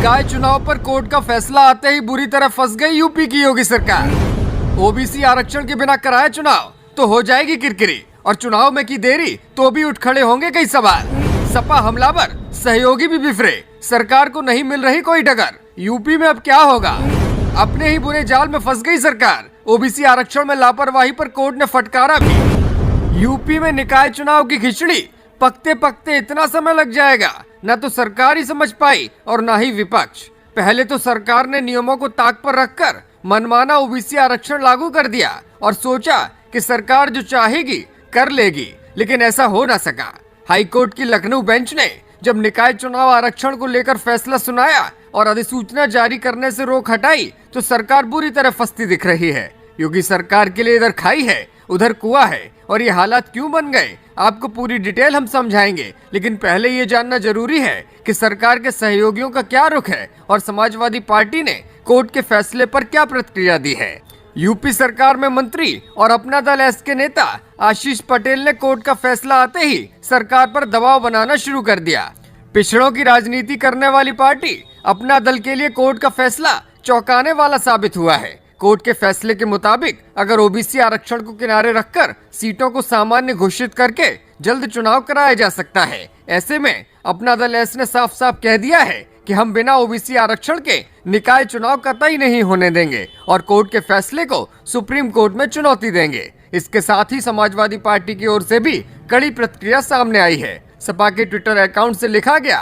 निकाय चुनाव पर कोर्ट का फैसला आते ही बुरी तरह फंस गई यूपी की योगी सरकार। ओबीसी आरक्षण के बिना कराया चुनाव तो हो जाएगी किरकिरी, और चुनाव में की देरी तो भी उठ खड़े होंगे कई सवाल। सपा हमलावर, सहयोगी भी बिफरे, सरकार को नहीं मिल रही कोई डगर। यूपी में अब क्या होगा? अपने ही बुरे जाल में फंस गई सरकार। ओबीसी आरक्षण में लापरवाही पर कोर्ट ने फटकारा भी। यूपी में निकाय चुनाव की खिचड़ी पकते पकते इतना समय लग जाएगा, न तो सरकार ही समझ पाई और न ही विपक्ष। पहले तो सरकार ने नियमों को ताक पर रखकर मनमाना ओबीसी आरक्षण लागू कर दिया और सोचा कि सरकार जो चाहेगी कर लेगी, लेकिन ऐसा हो न सका। हाईकोर्ट की लखनऊ बेंच ने जब निकाय चुनाव आरक्षण को लेकर फैसला सुनाया और अधिसूचना जारी करने से रोक हटाई, तो सरकार बुरी तरह फंसती दिख रही है। योगी सरकार के लिए इधर खाई है उधर कुआं है, और ये हालात क्यों बन गए आपको पूरी डिटेल हम समझाएंगे। लेकिन पहले ये जानना जरूरी है कि सरकार के सहयोगियों का क्या रुख है और समाजवादी पार्टी ने कोर्ट के फैसले पर क्या प्रतिक्रिया दी है। यूपी सरकार में मंत्री और अपना दल एस के नेता आशीष पटेल ने कोर्ट का फैसला आते ही सरकार पर दबाव बनाना शुरू कर दिया। पिछड़ों की राजनीति करने वाली पार्टी अपना दल के लिए कोर्ट का फैसला चौंकाने वाला साबित हुआ है। कोर्ट के फैसले के मुताबिक अगर ओबीसी आरक्षण को किनारे रखकर सीटों को सामान्य घोषित करके जल्द चुनाव कराया जा सकता है। ऐसे में अपना दल एस ने साफ साफ कह दिया है कि हम बिना ओबीसी आरक्षण के निकाय चुनाव कतई नहीं होने देंगे और कोर्ट के फैसले को सुप्रीम कोर्ट में चुनौती देंगे। इसके साथ ही समाजवादी पार्टी की ओर से भी कड़ी प्रतिक्रिया सामने आई है। सपा के ट्विटर अकाउंट से लिखा गया,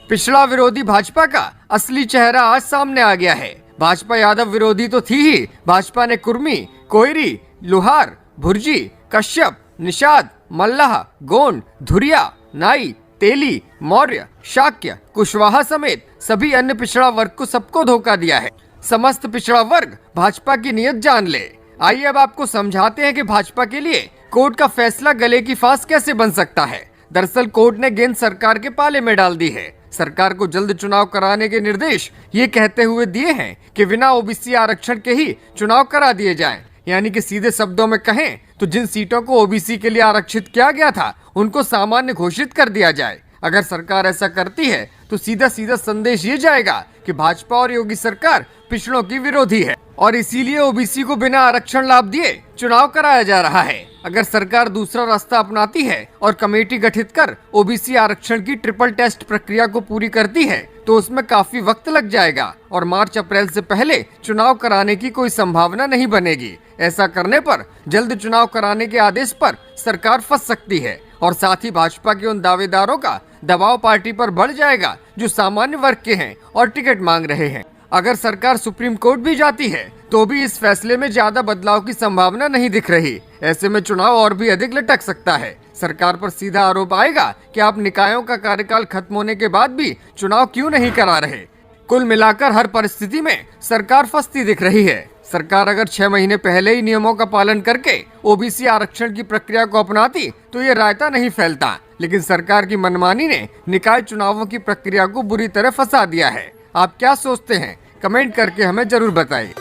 पिछड़ा विरोधी भाजपा का असली चेहरा आज सामने आ गया है। भाजपा यादव विरोधी तो थी ही, भाजपा ने कुर्मी, कोयरी, लुहार, भुर्जी, कश्यप, निषाद, मल्लाह, गोंड, धुरिया, नाई, तेली, मौर्य, शाक्य, कुशवाहा समेत सभी अन्य पिछड़ा वर्ग को सबको धोखा दिया है। समस्त पिछड़ा वर्ग भाजपा की नीयत जान ले। आइए अब आपको समझाते हैं कि भाजपा के लिए कोर्ट का फैसला गले की फांस कैसे बन सकता है। दरअसल कोर्ट ने गेंद सरकार के पाले में डाल दी है। सरकार को जल्द चुनाव कराने के निर्देश ये कहते हुए दिए हैं कि बिना ओबीसी आरक्षण के ही चुनाव करा दिए जाएं। यानी कि सीधे शब्दों में कहें तो जिन सीटों को ओबीसी के लिए आरक्षित किया गया था उनको सामान्य घोषित कर दिया जाए। अगर सरकार ऐसा करती है तो सीधा सीधा संदेश ये जाएगा कि भाजपा और योगी सरकार पिछड़ों की विरोधी है और इसीलिए ओबीसी को बिना आरक्षण लाभ दिए चुनाव कराया जा रहा है। अगर सरकार दूसरा रास्ता अपनाती है और कमेटी गठित कर ओबीसी आरक्षण की ट्रिपल टेस्ट प्रक्रिया को पूरी करती है तो उसमें काफी वक्त लग जाएगा और मार्च अप्रैल से पहले चुनाव कराने की कोई संभावना नहीं बनेगी। ऐसा करने पर जल्द चुनाव कराने के आदेश पर सरकार फंस सकती है और साथ ही भाजपा के उन दावेदारों का दबाव पार्टी पर बढ़ जाएगा जो सामान्य वर्ग के हैं और टिकट मांग रहे हैं। अगर सरकार सुप्रीम कोर्ट भी जाती है तो भी इस फैसले में ज्यादा बदलाव की संभावना नहीं दिख रही। ऐसे में चुनाव और भी अधिक लटक सकता है। सरकार पर सीधा आरोप आएगा कि आप निकायों का कार्यकाल खत्म होने के बाद भी चुनाव क्यों नहीं करा रहे। कुल मिलाकर हर परिस्थिति में सरकार फंसती दिख रही है। सरकार अगर 6 महीने पहले ही नियमों का पालन करके ओबीसी आरक्षण की प्रक्रिया को अपनाती तो ये रायता नहीं फैलता, लेकिन सरकार की मनमानी ने निकाय चुनावों की प्रक्रिया को बुरी तरह फंसा दिया है। आप क्या सोचते हैं? कमेंट करके हमें जरूर बताइए।